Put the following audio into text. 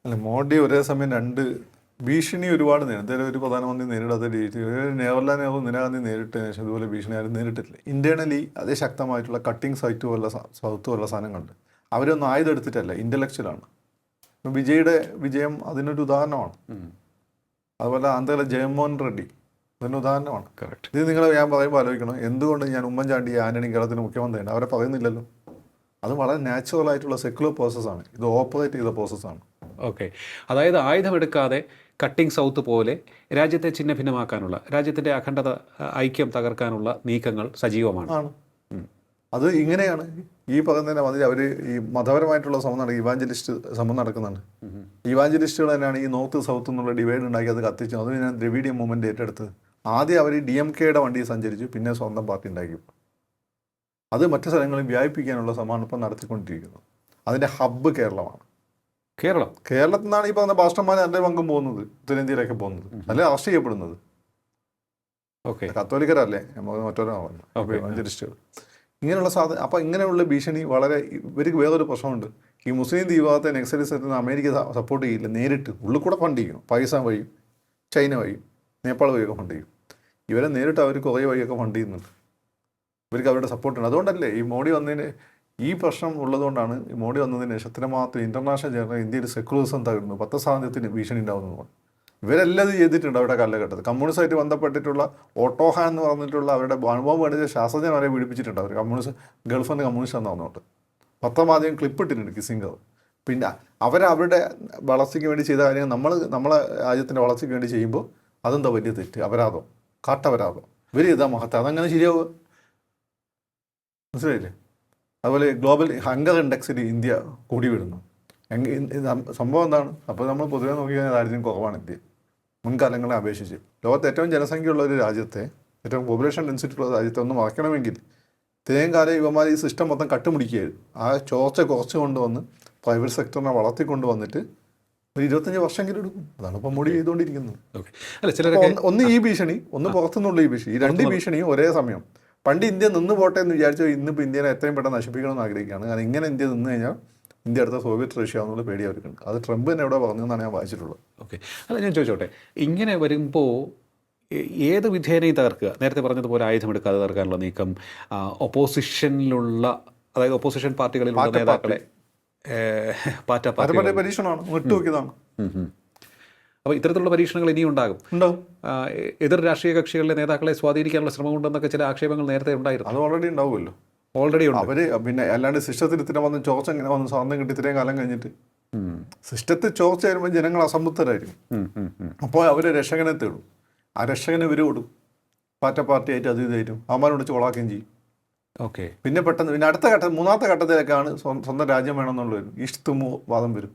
അല്ല, മോഡി ഒരേ സമയം രണ്ട് ഭീഷണി ഒരുപാട് നേരിടും. ഒരു പ്രധാനമന്ത്രി നേരിടാത്ത രീതി ജവഹർലാൽ നെഹ്റു ഇന്ദിരാഗാന്ധി നേരിട്ടതിന് ശേഷം ഇതുപോലെ ഭീഷണി ആരും നേരിട്ടിട്ടില്ല. ഇന്റേണലി അതിശക്തമായിട്ടുള്ള കട്ടിങ് സൈറ്റ് പോലുള്ള സൗത്ത് പോലുള്ള സാധനങ്ങളുണ്ട്. അവരൊന്നും ആയുധം എടുത്തിട്ടല്ല, ഇൻ്റലക്ച്വലാണ്. വിജയുടെ വിജയം അതിനൊരു ഉദാഹരണമാണ്. അതുപോലെ ആന്ധ്രയിലെ ജഗൻമോഹൻ റെഡ്ഡി അതിന് ഉദാഹരണമാണ്. കറക്റ്റ്. ഇത് നിങ്ങൾ ഞാൻ പറയുമ്പോൾ ആലോചിക്കണം, എന്തുകൊണ്ട് ഞാൻ ഉമ്മൻചാണ്ടി ആന്റണി കേരളത്തിന് മുഖ്യമന്ത്രിയാണ് അവരെ പറയുന്നില്ലല്ലോ. അത് വളരെ നാച്ചുറൽ ആയിട്ടുള്ള സെക്യുലർ പ്രോസസ്സാണ്. ഇത് ഓപ്പറേറ്റ് ചെയ്ത പ്രോസസ്സാണ്. ഓക്കെ, അതായത് ആയുധമെടുക്കാതെ കട്ടിംഗ് സൗത്ത് പോലെ രാജ്യത്തെ ഛിന്ന ഭിന്നമാക്കാനുള്ള, രാജ്യത്തിൻ്റെ അഖണ്ഡത ഐക്യം തകർക്കാനുള്ള നീക്കങ്ങൾ സജീവമാണ്. അത് ഇങ്ങനെയാണ് ഈ പറയുന്നതിനെ മതി. അവർ ഈ മതപരമായിട്ടുള്ള ശ്രമം നടക്കും, ഇവാഞ്ചലിസ്റ്റ് ശ്രമം നടക്കുന്നുണ്ട്. ഇവാഞ്ചലിസ്റ്റുകൾ തന്നെയാണ് ഈ നോർത്ത് സൗത്ത് എന്നുള്ള ഡിവൈഡ് ഉണ്ടാക്കി അത് കത്തിച്ചു. അത് ഞാൻ ദ്രവീഡിയൻ മൂവ്മെൻറ്റ് ഏറ്റെടുത്തത്. ആദ്യം അവർ DMKയുടെ വണ്ടി സഞ്ചരിച്ചു, പിന്നെ സ്വന്തം പാർട്ടി ഉണ്ടാക്കി. അത് മറ്റു സ്ഥലങ്ങളിൽ വ്യാപിപ്പിക്കാനുള്ള ശ്രമമാണ് ഇപ്പം നടത്തിക്കൊണ്ടിരിക്കുന്നത്. അതിൻ്റെ ഹബ്ബ് കേരളമാണ്. കേരളത്തിൽ നിന്നാണ് ഈ പറഞ്ഞ പാസ്റ്റർമാർ നല്ല പങ്കും പോകുന്നത്, ഉത്തരേന്ത്യയിലൊക്കെ പോകുന്നത്, നല്ല അറസ്റ്റ് ചെയ്യപ്പെടുന്നത്. ഓക്കെ, കത്തോലിക്കരല്ലേ മറ്റൊരാ ഇവാഞ്ചലിസ്റ്റുകൾ ഇങ്ങനെയുള്ള സാധനം. അപ്പം ഇങ്ങനെയുള്ള ഭീഷണി വളരെ ഇവർക്ക് വേറൊരു പ്രശ്നമുണ്ട്. ഈ മുസ്ലിം തീവ്രവാദത്തെ നക്സലിസത്തിന് അമേരിക്ക സപ്പോർട്ട് ചെയ്യില്ല, നേരിട്ട് ഉള്ളിൽ കൂടെ ഫണ്ട് ചെയ്യും. പാകിസ്ഥാൻ വഴിയും ചൈന വഴിയും നേപ്പാൾ വഴിയൊക്കെ ഫണ്ട് ചെയ്യും. ഇവരെ നേരിട്ട് അവർ കുറേ വഴിയൊക്കെ ഫണ്ട് ചെയ്യുന്നുണ്ട്. ഇവർക്ക് അവരുടെ സപ്പോർട്ടുണ്ട്. അതുകൊണ്ടല്ലേ ഈ മോഡി വന്നതിന് ഈ പ്രശ്നം ഉള്ളതുകൊണ്ടാണ് ഈ മോഡി വന്നതിന് ശേഷം എത്രമാത്രം ഇൻ്റർനാഷണൽ ചേർന്ന് ഇന്ത്യയിൽ സെക്യുലറിസം തകരുന്നു, പത്രസ്വാതന്ത്ര്യത്തിന് ഭീഷണി ഉണ്ടാകുന്നതുകൊണ്ട്. ഇവരെല്ലാം ഇത് ചെയ്തിട്ടുണ്ട് അവരുടെ കാലഘട്ടത്തിൽ. കമ്മ്യൂണിസ്റ്റായിട്ട് ബന്ധപ്പെട്ടിട്ടുള്ള ഓട്ടോഹാൻ എന്ന് പറഞ്ഞിട്ടുള്ള അവരുടെ അനുഭവം വേണ്ടിയ ശാസ്ത്രജ്ഞൻ വരെ പീഡിപ്പിച്ചിട്ടുണ്ട് അവർ. കമ്മ്യൂണിസ്റ്റ് ഗൾഫിൽ നിന്ന് കമ്മ്യൂണിസ്റ്റ് എന്ന് പറഞ്ഞുകൊണ്ട് പത്രമാധ്യമം ക്ലിപ്പ് ഇട്ടിട്ടുണ്ട് കിസിംഗർ. പിന്നെ അവരുടെ വളർച്ചയ്ക്ക് വേണ്ടി ചെയ്ത കാര്യങ്ങൾ നമ്മളെ രാജ്യത്തിൻ്റെ വളർച്ചയ്ക്ക് വേണ്ടി ചെയ്യുമ്പോൾ അതെന്താ വലിയ തെറ്റ്, അപരാധം, കാട്ടപരാധം. ഇവർ ചെയ്താൽ മഹത്വം, അതങ്ങനെ ശരിയാവുക. മനസ്സിലായില്ലേ? അതുപോലെ ഗ്ലോബൽ ഹങ്കർ ഇൻഡെക്സിൽ ഇന്ത്യ കൂടി വരുന്നു. സംഭവം എന്താണ്? അപ്പോൾ നമ്മൾ പൊതുവെ നോക്കിക്കഴിഞ്ഞാൽ ദാരിദ്ര്യം കുറവാണ് ഇന്ത്യ മുൻകാലങ്ങളെ അപേക്ഷിച്ച്. ലോകത്ത് ഏറ്റവും ജനസംഖ്യയുള്ള ഒരു രാജ്യത്തെ, ഏറ്റവും പോപ്പുലേഷൻ ഡെൻസിറ്റി ഉള്ള രാജ്യത്തെ ഒന്ന് മറക്കണമെങ്കിൽ ഇത്രയും കാലം ഇവന്മാർ ഈ സിസ്റ്റം മൊത്തം കട്ടുമുടിക്കുകയായിരുന്നു. ആ ചോർച്ച കുറച്ച് കൊണ്ടുവന്ന് പ്രൈവറ്റ് സെക്ടറിനെ വളർത്തിക്കൊണ്ട് വന്നിട്ട് ഒരു 25 വർഷമെങ്കിലും എടുക്കും. അതാണ് ഇപ്പം മോഡി ചെയ്തുകൊണ്ടിരിക്കുന്നത്. ഒന്ന് ഈ ഭീഷണി, ഒന്ന് പുറത്തുനിന്നുള്ള ഈ ഭീഷണി. ഈ രണ്ട് ഭീഷണിയും ഒരേ സമയം. പണ്ട് ഇന്ത്യ നിന്ന് പോട്ടെ എന്ന് വിചാരിച്ചോ, ഇന്നിപ്പോൾ ഇന്ത്യനെ എത്രയും പെട്ടെന്ന് നശിപ്പിക്കണമെന്ന് ആഗ്രഹിക്കുകയാണ്. കാരണം ഇങ്ങനെ ഇന്ത്യ നിന്ന് കഴിഞ്ഞാൽ ഇന്ത്യ അടുത്ത സോവിയറ്റ് റഷ്യ എന്നുള്ള പേടി അവർക്കുണ്ട്. അത് ട്രംപ് തന്നെ എവിടെ പറഞ്ഞതെന്നാണ് ഞാൻ വായിച്ചിട്ടുള്ളത്. ഓക്കെ, അല്ല ഞാൻ ചോദിച്ചോട്ടെ, ഇങ്ങനെ വരുമ്പോൾ ഏത് വിധേനയും തകർക്കുക, നേരത്തെ പറഞ്ഞതുപോലെ ആയുധമെടുക്കാതെ തകർക്കാനുള്ള നീക്കം, ഒപ്പോസിഷനിലുള്ള, അതായത് ഒപ്പോസിഷൻ പാർട്ടികളിലുള്ള നേതാക്കളെ പരീക്ഷണമാണ്, വിട്ടുനോക്കിയതാണ്. അപ്പോൾ ഇത്തരത്തിലുള്ള പരീക്ഷണങ്ങൾ ഇനിയും ഉണ്ടാകും. എതിർ രാഷ്ട്രീയ കക്ഷികളിലെ നേതാക്കളെ സ്വാധീനിക്കാനുള്ള ശ്രമമുണ്ടെന്നൊക്കെ ചില ആക്ഷേപങ്ങൾ നേരത്തെ ഉണ്ടായിരുന്നു. അത് ഓൾറെഡി ഉണ്ടാവുമല്ലോ. ഓൾറെഡി ഉണ്ട്. അവർ പിന്നെ അല്ലാണ്ട് സിസ്റ്റത്തിൽ ഇത്ര വന്ന് ചോർച്ച എങ്ങനെ വന്ന് സ്വാതന്ത്ര്യം കിട്ടി ഇത്രയും കാലം കഴിഞ്ഞിട്ട് സിസ്റ്റത്തിൽ ചോർച്ച വരുമ്പോൾ ജനങ്ങൾ അസംതൃപ്തരായിരിക്കും. അപ്പോൾ അവർ രക്ഷകനെ തേടും. ആ രക്ഷകനെ ഇവർ കൊടുക്കും. പാർട്ടിയായിട്ട് അത് ഇതായിട്ടും അവന്മാരോട് ചോളാക്കുകയും ചെയ്യും. ഓക്കെ, പിന്നെ പെട്ടെന്ന് പിന്നെ അടുത്ത ഘട്ടം, മൂന്നാമത്തെ ഘട്ടത്തിലേക്കാണ് സ്വന്തം രാജ്യം വേണമെന്നുള്ളത് വരും. ഇഷ്തുമോ വാദം വരും.